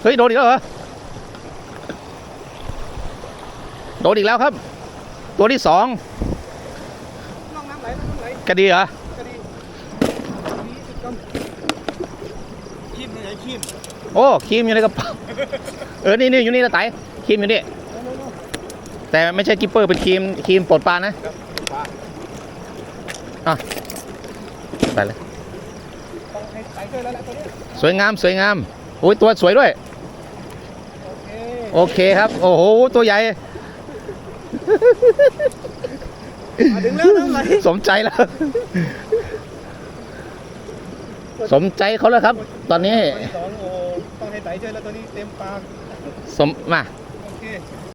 เฮ้ยโดนอีกแล้วเหรอโดนอีกแล้วครับตัวที่สองน้องน้ำไหลกระดีเหรอก ระดี20 กรัมคีมไหนคีม โอ้ครีมอยู่ในกระเป๋านี่อยู่นี่นะไต่ครีมอยู่นี่แต่ไม่ใช่กิปเปอร์เป็นครีมปลดปลานะอ่ะไปเลย ต้องให้ใส่ด้วยแล้วแหละตัวนี้ สวยงามโอ้ยตัวสวยด้วย โอเคครับโอ้โหตัวใหญ่ มาถึงแล้วน้ำไหล สมใจแล้ว สมใจเขาแล้วครับ ตอนนี้ 2โอ้ต้องให้ใส่ด้วยแล้วตัวนี้เต็มปาก มา